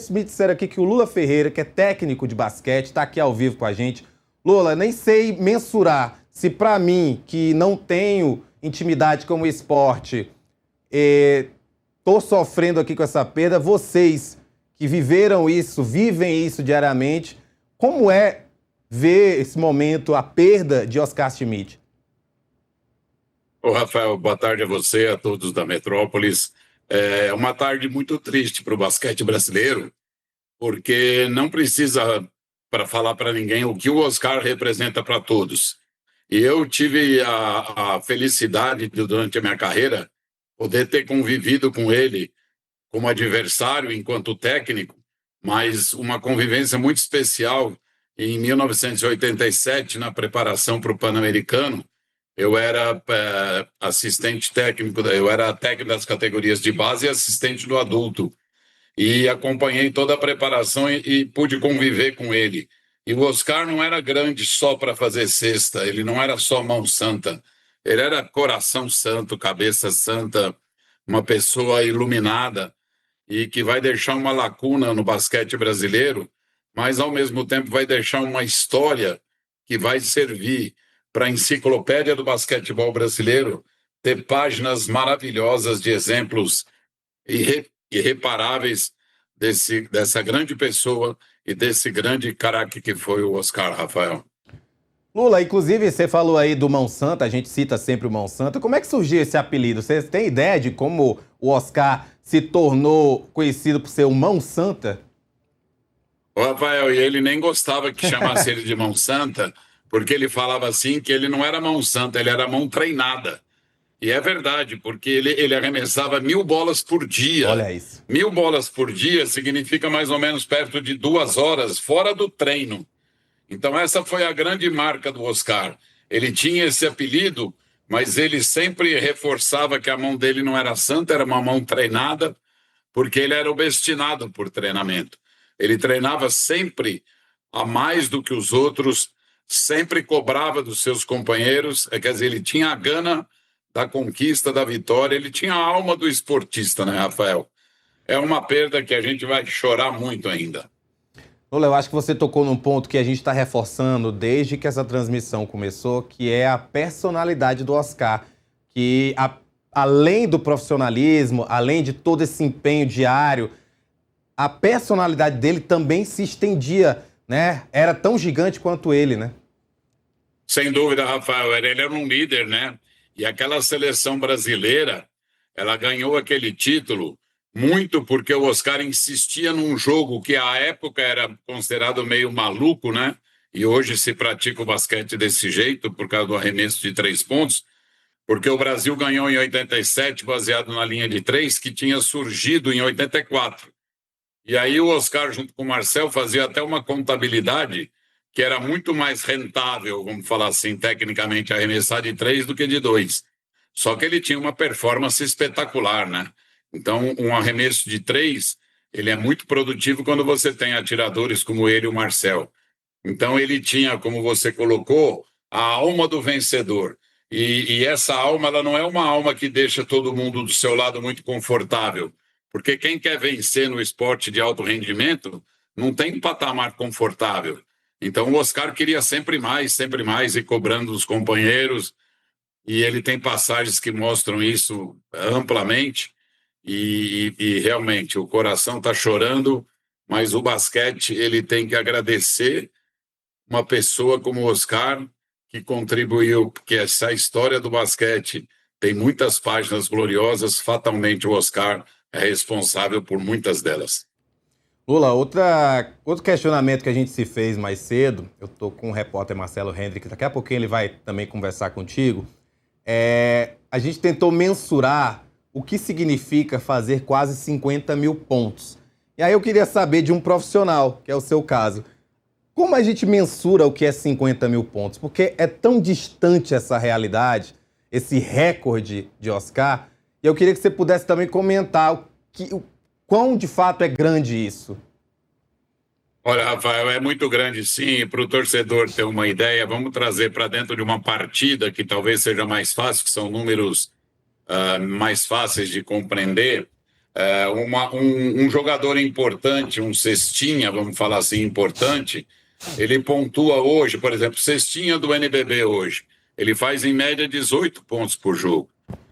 Me disseram aqui que o Lula Ferreira, que é técnico de basquete, está aqui ao vivo com a gente. Lula, nem sei mensurar se para mim, que não tenho intimidade com o esporte, estou sofrendo aqui com essa perda. Vocês que viveram isso, vivem isso diariamente, como é ver esse momento, a perda de Oscar Schmidt? Ô, Rafael, boa tarde a você, a todos da Metrópolis. É uma tarde muito triste para o basquete brasileiro, porque não precisa para falar para ninguém o que o Oscar representa para todos. E eu tive a felicidade de, durante a minha carreira, poder ter convivido com ele como adversário enquanto técnico, mas uma convivência muito especial em 1987, na preparação para o Pan-Americano. Eu era assistente técnico, eu era técnico das categorias de base e assistente do adulto. E acompanhei toda a preparação e pude conviver com ele. E o Oscar não era grande só para fazer cesta, ele não era só mão santa. Ele era coração santo, cabeça santa, uma pessoa iluminada e que vai deixar uma lacuna no basquete brasileiro, mas ao mesmo tempo vai deixar uma história que vai servir para a enciclopédia do basquetebol brasileiro ter páginas maravilhosas de exemplos irreparáveis dessa grande pessoa e desse grande craque que foi o Oscar, Rafael. Lula, inclusive você falou aí do Mão Santa, a gente cita sempre o Mão Santa. Como é que surgiu esse apelido? Você tem ideia de como o Oscar se tornou conhecido por ser o Mão Santa? O Rafael, e ele nem gostava que chamasse ele de Mão Santa, porque ele falava assim que ele não era mão santa, ele era mão treinada. E é verdade, porque ele arremessava 1.000 bolas por dia. Olha isso. 1.000 bolas por dia significa mais ou menos perto de 2 horas fora do treino. Então essa foi a grande marca do Oscar. Ele tinha esse apelido, mas ele sempre reforçava que a mão dele não era santa, era uma mão treinada, porque ele era obstinado por treinamento. Ele treinava sempre a mais do que os outros, sempre cobrava dos seus companheiros, quer dizer, ele tinha a gana da conquista, da vitória, ele tinha a alma do esportista, né, Rafael? É uma perda que a gente vai chorar muito ainda. Lula, eu acho que você tocou num ponto que a gente está reforçando desde que essa transmissão começou, que é a personalidade do Oscar, que além do profissionalismo, além de todo esse empenho diário, a personalidade dele também se estendia, né? Era tão gigante quanto ele, né? Sem dúvida, Rafael, ele era um líder, né? E aquela seleção brasileira, ela ganhou aquele título muito porque o Oscar insistia num jogo que à época era considerado meio maluco, né? E hoje se pratica o basquete desse jeito por causa do arremesso de 3 pontos, porque o Brasil ganhou em 87 baseado na linha de 3 que tinha surgido em 84. E aí o Oscar, junto com o Marcel, fazia até uma contabilidade que era muito mais rentável, vamos falar assim, tecnicamente, arremessar de 3 do que de 2. Só que ele tinha uma performance espetacular, né? Então, um arremesso de 3, ele é muito produtivo quando você tem atiradores como ele e o Marcel. Então, ele tinha, como você colocou, a alma do vencedor. E essa alma, ela não é uma alma que deixa todo mundo do seu lado muito confortável. Porque quem quer vencer no esporte de alto rendimento não tem um patamar confortável. Então, o Oscar queria sempre mais, e cobrando os companheiros. E ele tem passagens que mostram isso amplamente. E realmente, o coração está chorando, mas o basquete ele tem que agradecer uma pessoa como o Oscar, que contribuiu, porque essa história do basquete tem muitas páginas gloriosas, fatalmente o Oscar é responsável por muitas delas. Lula, outro questionamento que a gente se fez mais cedo, eu tô com o repórter Marcelo Hendrick, daqui a pouquinho ele vai também conversar contigo, a gente tentou mensurar o que significa fazer quase 50 mil pontos. E aí eu queria saber de um profissional, que é o seu caso, como a gente mensura o que é 50 mil pontos? Porque é tão distante essa realidade, esse recorde de Oscar, e eu queria que você pudesse também comentar o quão de fato é grande isso. Olha, Rafael, é muito grande sim, para o torcedor ter uma ideia, vamos trazer para dentro de uma partida que talvez seja mais fácil, que são números mais fáceis de compreender. Um jogador importante, um cestinha, vamos falar assim, importante, ele pontua hoje, por exemplo, cestinha do NBB hoje, ele faz em média 18 pontos por jogo.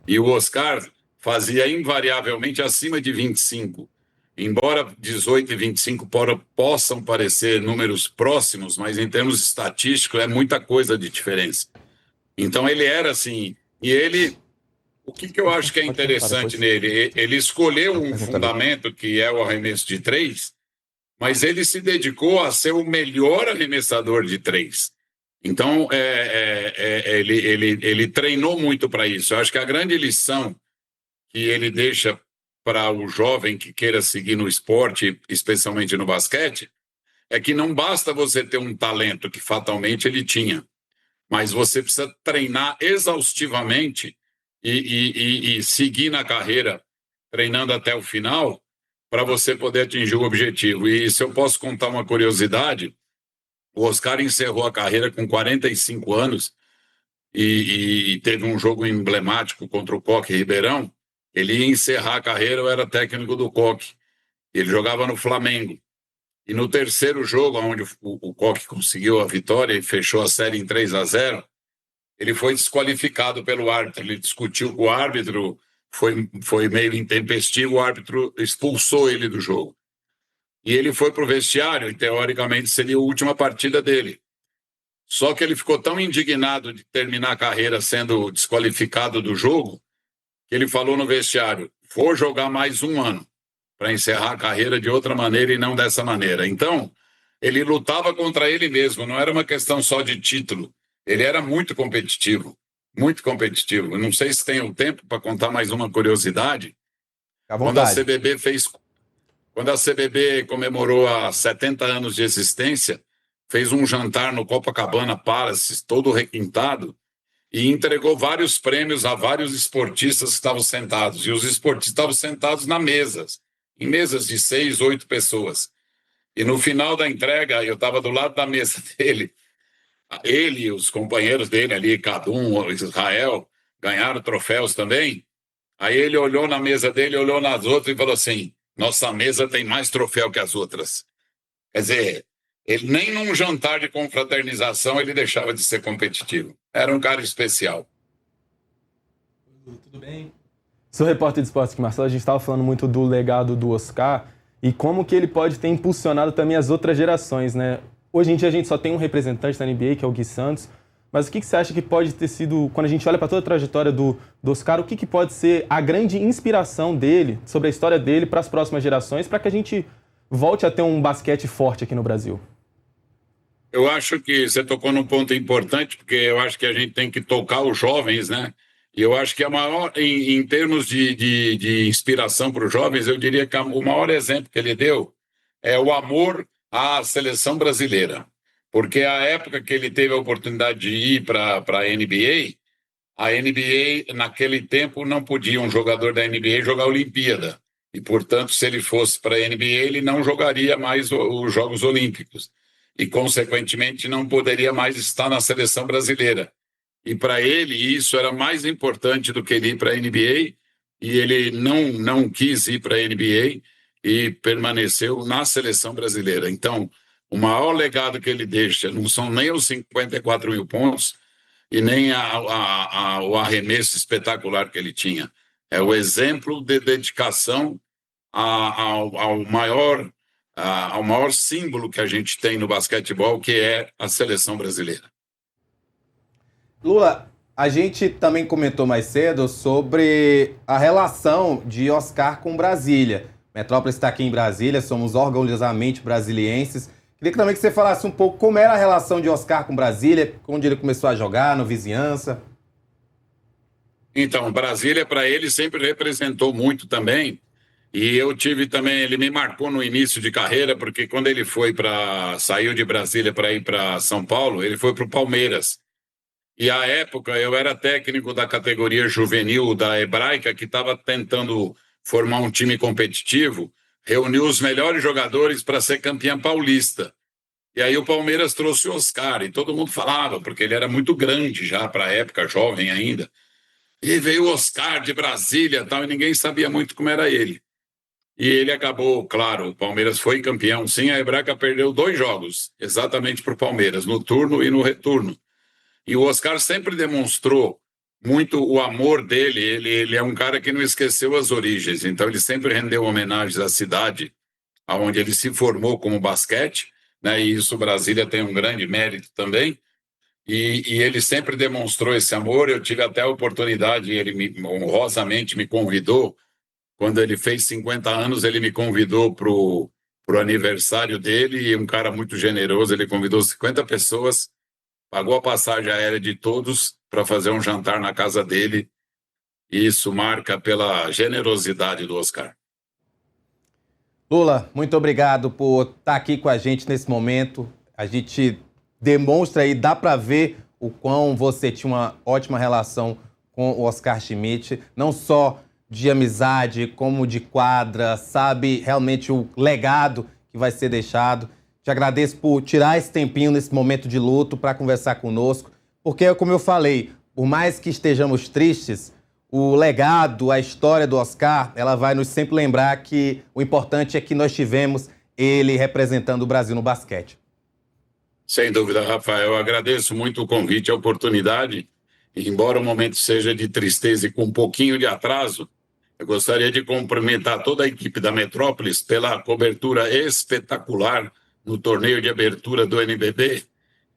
E o Oscar fazia invariavelmente acima de 25. Embora 18 e 25 possam parecer números próximos, mas em termos estatísticos é muita coisa de diferença. Então ele era assim, e ele... O que eu acho que é interessante nele? Ele escolheu um fundamento que é o arremesso de 3, mas ele se dedicou a ser o melhor arremessador de 3. Então, ele treinou muito para isso. Eu acho que a grande lição que ele deixa para o jovem que queira seguir no esporte, especialmente no basquete, é que não basta você ter um talento que fatalmente ele tinha, mas você precisa treinar exaustivamente e seguir na carreira, treinando até o final, para você poder atingir o objetivo. E se eu posso contar uma curiosidade, o Oscar encerrou a carreira com 45 anos e teve um jogo emblemático contra o Coque Ribeirão. Ele ia encerrar a carreira, eu era técnico do Coque. Ele jogava no Flamengo. E no terceiro jogo, onde o Coque conseguiu a vitória e fechou a série em 3-0, ele foi desqualificado pelo árbitro. Ele discutiu com o árbitro, foi meio intempestivo, o árbitro expulsou ele do jogo. E ele foi para o vestiário, e teoricamente seria a última partida dele. Só que ele ficou tão indignado de terminar a carreira sendo desqualificado do jogo, que ele falou no vestiário: vou jogar mais um ano para encerrar a carreira de outra maneira e não dessa maneira. Então, ele lutava contra ele mesmo, não era uma questão só de título. Ele era muito competitivo, muito competitivo. Eu não sei se tem o tempo para contar mais uma curiosidade. Quando a CBB comemorou há 70 anos de existência, fez um jantar no Copacabana Palace, todo requintado, e entregou vários prêmios a vários esportistas que estavam sentados. E os esportistas estavam sentados em mesas de 6, 8 pessoas. E no final da entrega, eu estava do lado da mesa dele. Ele e os companheiros dele ali, Cadum, Israel, ganharam troféus também. Aí ele olhou na mesa dele, olhou nas outras e falou assim: nossa mesa tem mais troféu que as outras. Quer dizer, ele nem num jantar de confraternização ele deixava de ser competitivo. Era um cara especial. Tudo bem? Sou repórter de esportes aqui, Marcelo. A gente estava falando muito do legado do Oscar e como que ele pode ter impulsionado também as outras gerações, né? Hoje em dia a gente só tem um representante da NBA, que é o Gui Santos, mas o que você acha que pode ter sido, quando a gente olha para toda a trajetória do Oscar, o que pode ser a grande inspiração dele, sobre a história dele para as próximas gerações, para que a gente volte a ter um basquete forte aqui no Brasil? Eu acho que você tocou num ponto importante, porque eu acho que a gente tem que tocar os jovens, né? E eu acho que a maior, em termos de inspiração para os jovens, eu diria que o maior exemplo que ele deu é o amor à seleção brasileira. Porque a época que ele teve a oportunidade de ir para a NBA, naquele tempo, não podia um jogador da NBA jogar a Olimpíada. E, portanto, se ele fosse para a NBA, ele não jogaria mais os Jogos Olímpicos. E, consequentemente, não poderia mais estar na seleção brasileira. E, para ele, isso era mais importante do que ele ir para a NBA. E ele não quis ir para a NBA e permaneceu na seleção brasileira. Então, o maior legado que ele deixa não são nem os 54 mil pontos e nem o arremesso espetacular que ele tinha. É o exemplo de dedicação ao maior símbolo que a gente tem no basquetebol, que é a seleção brasileira. Lula, a gente também comentou mais cedo sobre a relação de Oscar com Brasília. Metrópolis está aqui em Brasília, somos orgulhosamente brasilienses. Queria também que você falasse um pouco como era a relação de Oscar com Brasília, onde ele começou a jogar, no Vizinhança. Então, Brasília, para ele, sempre representou muito também. E eu tive também, ele me marcou no início de carreira, porque quando ele saiu de Brasília para ir para São Paulo, ele foi para o Palmeiras. E à época eu era técnico da categoria juvenil da Hebraica, que estava tentando formar um time competitivo, reuniu os melhores jogadores para ser campeão paulista. E aí o Palmeiras trouxe o Oscar, e todo mundo falava, porque ele era muito grande já para a época, jovem ainda. E veio o Oscar de Brasília e tal, e ninguém sabia muito como era ele. E ele acabou, claro, o Palmeiras foi campeão, sim, a Hebraica perdeu 2 jogos, exatamente para o Palmeiras, no turno e no retorno. E o Oscar sempre demonstrou muito o amor dele, ele é um cara que não esqueceu as origens, então ele sempre rendeu homenagens à cidade onde ele se formou como basquete, né? E isso Brasília tem um grande mérito também. E ele sempre demonstrou esse amor. Eu tive até a oportunidade, honrosamente me convidou, quando ele fez 50 anos, ele me convidou para o aniversário dele, e um cara muito generoso, ele convidou 50 pessoas, pagou a passagem aérea de todos para fazer um jantar na casa dele, e isso marca pela generosidade do Oscar. Lula, muito obrigado por estar aqui com a gente nesse momento. A gente demonstra aí, dá para ver o quão você tinha uma ótima relação com o Oscar Schmidt, não só de amizade, como de quadra, sabe realmente o legado que vai ser deixado. Te agradeço por tirar esse tempinho nesse momento de luto para conversar conosco, porque, como eu falei, por mais que estejamos tristes, o legado, a história do Oscar, ela vai nos sempre lembrar que o importante é que nós tivemos ele representando o Brasil no basquete. Sem dúvida, Rafael. Eu agradeço muito o convite, a oportunidade. E embora o momento seja de tristeza e com um pouquinho de atraso, eu gostaria de cumprimentar toda a equipe da Metrópolis pela cobertura espetacular no torneio de abertura do NBB,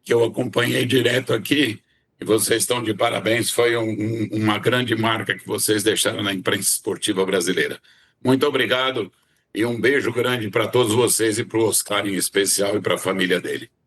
que eu acompanhei direto aqui. E vocês estão de parabéns, foi uma grande marca que vocês deixaram na imprensa esportiva brasileira. Muito obrigado e um beijo grande para todos vocês e para o Oscar em especial e para a família dele.